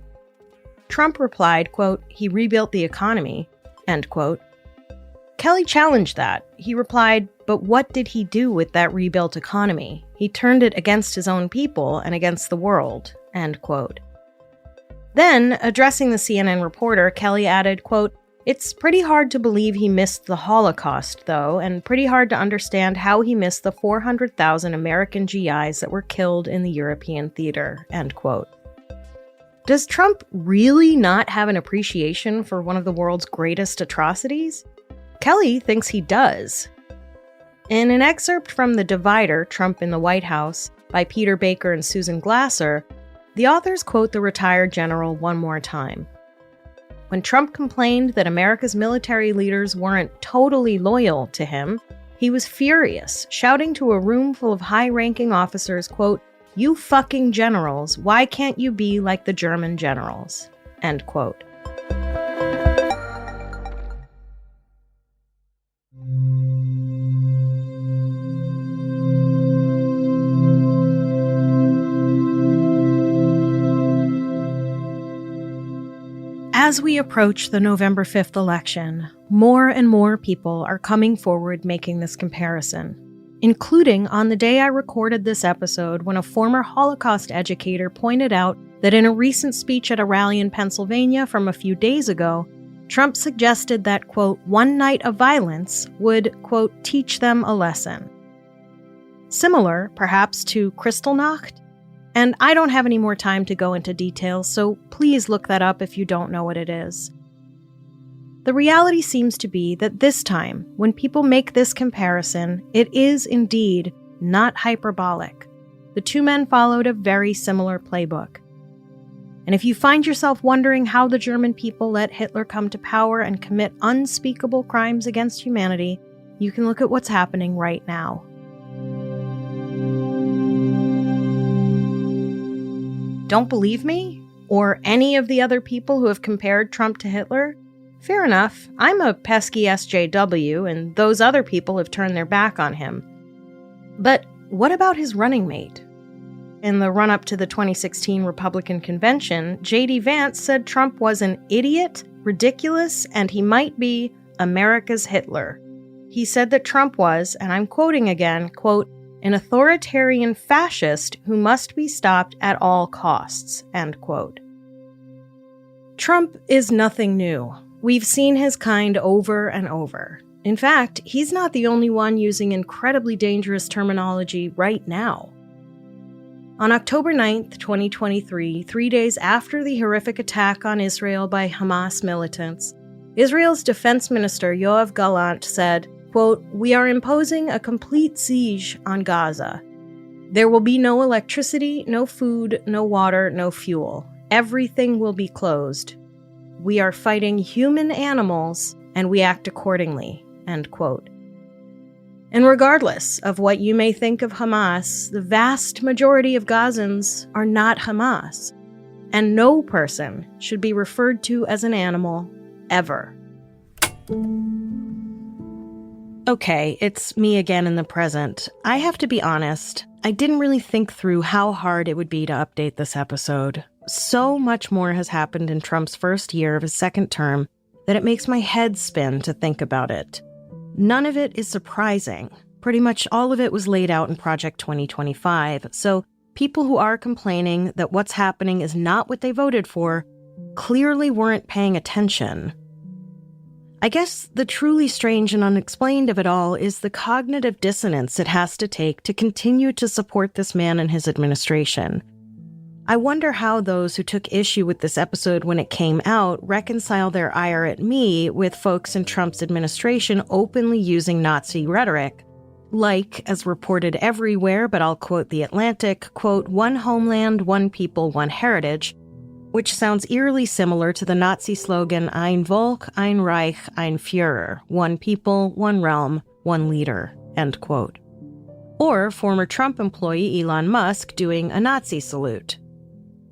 Trump replied, quote, "He rebuilt the economy," end quote. Kelly challenged that. He replied, "But what did he do with that rebuilt economy? He turned it against his own people and against the world," end quote. Then, addressing the CNN reporter, Kelly added, quote, "It's pretty hard to believe he missed the Holocaust, though, and pretty hard to understand how he missed the 400,000 American GIs that were killed in the European theater," end quote. Does Trump really not have an appreciation for one of the world's greatest atrocities? Kelly thinks he does. In an excerpt from The Divider, Trump in the White House, by Peter Baker and Susan Glasser, the authors quote the retired general one more time. When Trump complained that America's military leaders weren't totally loyal to him, he was furious, shouting to a room full of high-ranking officers, quote, "You fucking generals, why can't you be like the German generals?" End quote. As we approach the November 5th election, more and more people are coming forward making this comparison, including on the day I recorded this episode when a former Holocaust educator pointed out that in a recent speech at a rally in Pennsylvania from a few days ago, Trump suggested that, quote, "one night of violence would, quote, teach them a lesson." Similar, perhaps, to Kristallnacht? And I don't have any more time to go into details, so please look that up if you don't know what it is. The reality seems to be that this time, when people make this comparison, it is indeed not hyperbolic. The two men followed a very similar playbook. And if you find yourself wondering how the German people let Hitler come to power and commit unspeakable crimes against humanity, you can look at what's happening right now. Don't believe me? or any of the other people who have compared Trump to Hitler, fair enough. I'm a pesky SJW, and those other people have turned their back on him. But what about his running mate? In the run-up to the 2016 Republican convention, J.D. Vance said Trump was an idiot, ridiculous, and he might be America's Hitler. He said that Trump was, and I'm quoting again, quote, an authoritarian fascist who must be stopped at all costs, end quote. Trump is nothing new. We've seen his kind over and over. In fact, he's not the only one using incredibly dangerous terminology right now. On October 9th, 2023, 3 days after the horrific attack on Israel by Hamas militants, Israel's defense minister Yoav Gallant said, quote, we are imposing a complete siege on Gaza. There will be no electricity, no food, no water, no fuel. Everything will be closed. We are fighting human animals, and we act accordingly, end quote. And regardless of what you may think of Hamas, the vast majority of Gazans are not Hamas, and no person should be referred to as an animal, ever. Okay, it's me again in the present. I have to be honest, I didn't really think through how hard it would be to update this episode. So much more has happened in Trump's first year of his second term that it makes my head spin to think about it. None of it is surprising. Pretty much all of it was laid out in Project 2025, so people who are complaining that what's happening is not what they voted for clearly weren't paying attention. I guess the truly strange and unexplained of it all is the cognitive dissonance it has to take to continue to support this man and his administration. I wonder how those who took issue with this episode when it came out reconcile their ire at me with folks in Trump's administration openly using Nazi rhetoric, like, as reported everywhere, but I'll quote The Atlantic, quote, one homeland, one people, one heritage, which sounds eerily similar to the Nazi slogan Ein Volk, ein Reich, ein Führer, one people, one realm, one leader, end quote. Or former Trump employee Elon Musk doing a Nazi salute.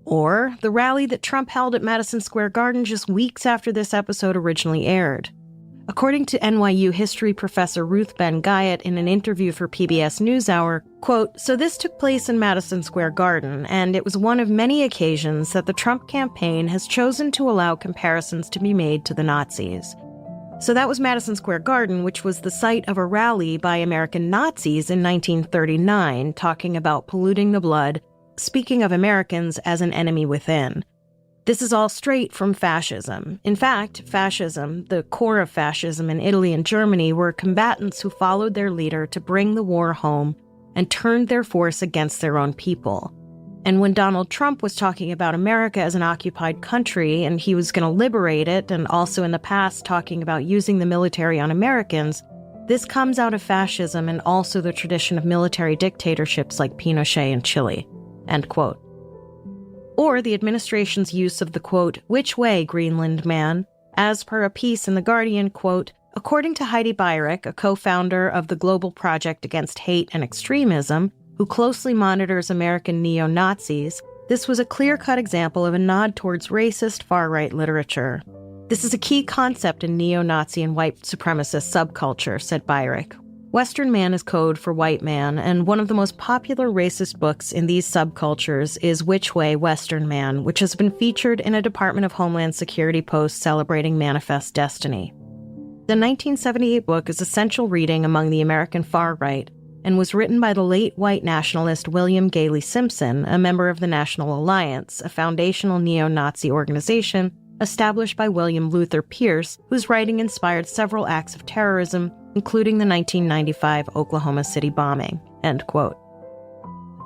Or the rally that Trump held at Madison Square Garden just weeks after this episode originally aired. According to NYU history professor Ruth Ben-Ghiat in an interview for PBS NewsHour, quote, so this took place in Madison Square Garden, and it was one of many occasions that the Trump campaign has chosen to allow comparisons to be made to the Nazis. So that was Madison Square Garden, which was the site of a rally by American Nazis in 1939, talking about polluting the blood, speaking of Americans as an enemy within. This is all straight from fascism. In fact, fascism, the core of fascism in Italy and Germany, were combatants who followed their leader to bring the war home and turned their force against their own people. And when Donald Trump was talking about America as an occupied country and he was going to liberate it, and also in the past talking about using the military on Americans, this comes out of fascism and also the tradition of military dictatorships like Pinochet in Chile, end quote. Or the administration's use of the, quote, which way, Greenland man, as per a piece in The Guardian, quote, according to Heidi Beirich, a co-founder of the Global Project Against Hate and Extremism, who closely monitors American neo-Nazis, this was a clear-cut example of a nod towards racist far-right literature. This is a key concept in neo-Nazi and white supremacist subculture, said Beirich. Western man is code for white man, and one of the most popular racist books in these subcultures is Which Way, Western Man, which has been featured in a Department of Homeland Security post celebrating Manifest Destiny. The 1978 book is essential reading among the American far right and was written by the late white nationalist William Gailey Simpson, a member of the National Alliance, a foundational neo-Nazi organization established by William Luther Pierce, whose writing inspired several acts of terrorism, including the 1995 Oklahoma City bombing, end quote.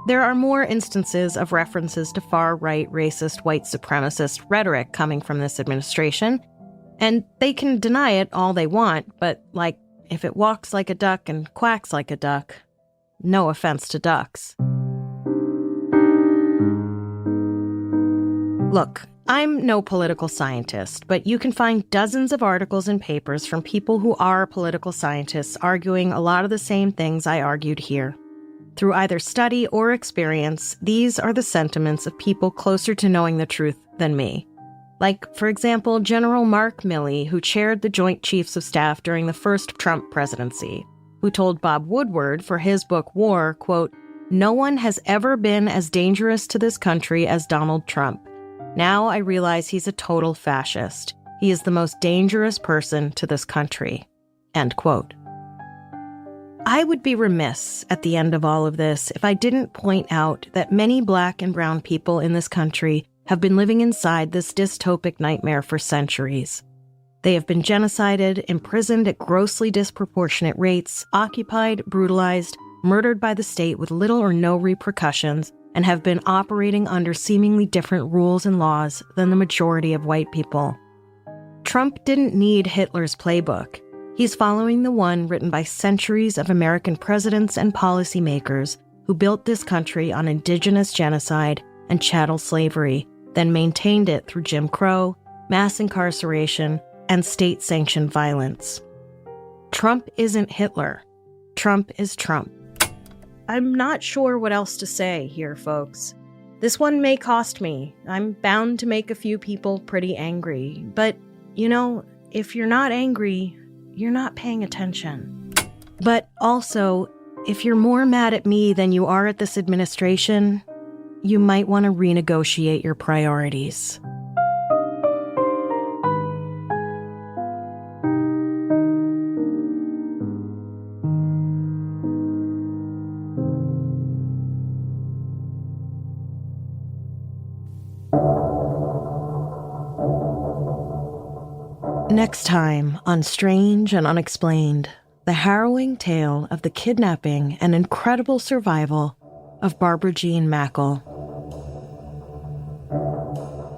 There are more instances of references to far-right, racist, white supremacist rhetoric coming from this administration, and they can deny it all they want, but, like, if it walks like a duck and quacks like a duck, no offense to ducks. Look, I'm no political scientist, but you can find dozens of articles and papers from people who are political scientists arguing a lot of the same things I argued here. Through either study or experience, these are the sentiments of people closer to knowing the truth than me. Like, for example, General Mark Milley, who chaired the Joint Chiefs of Staff during the first Trump presidency, who told Bob Woodward for his book War, quote, "No one has ever been as dangerous to this country as Donald Trump. Now I realize he's a total fascist. He is the most dangerous person to this country." End quote. I would be remiss at the end of all of this if I didn't point out that many Black and brown people in this country have been living inside this dystopic nightmare for centuries. They have been genocided, imprisoned at grossly disproportionate rates, occupied, brutalized, murdered by the state with little or no repercussions, and have been operating under seemingly different rules and laws than the majority of white people. Trump didn't need Hitler's playbook. He's following the one written by centuries of American presidents and policymakers who built this country on indigenous genocide and chattel slavery, then maintained it through Jim Crow, mass incarceration, and state-sanctioned violence. Trump isn't Hitler. Trump is Trump. I'm not sure what else to say here, folks. This one may cost me. I'm bound to make a few people pretty angry. But, if you're not angry, you're not paying attention. But also, if you're more mad at me than you are at this administration, you might want to renegotiate your priorities. Next time on Strange and Unexplained, the harrowing tale of the kidnapping and incredible survival of Barbara Jean Mackle.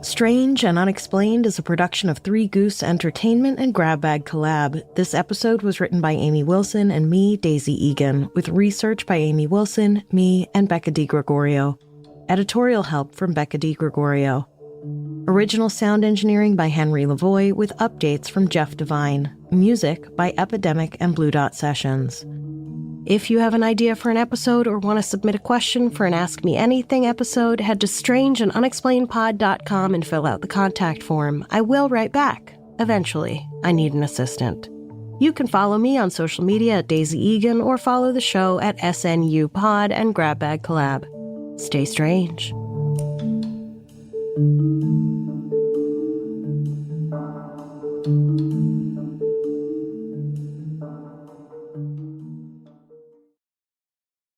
Strange and Unexplained is a production of Three Goose Entertainment and Grab Bag Collab. This episode was written by Amy Wilson and me, Daisy Egan, with research by Amy Wilson, me, and Becca DiGregorio. Editorial help from Becca DiGregorio. Original sound engineering by Henry Lavoie with updates from Jeff Devine. Music by Epidemic and Blue Dot Sessions. If you have an idea for an episode or want to submit a question for an Ask Me Anything episode, head to strangeandunexplainedpod.com and fill out the contact form. I will write back. Eventually. I need an assistant. You can follow me on social media at Daisy Egan or follow the show at SNU Pod and Grab Bag Collab. Stay strange. Thank you.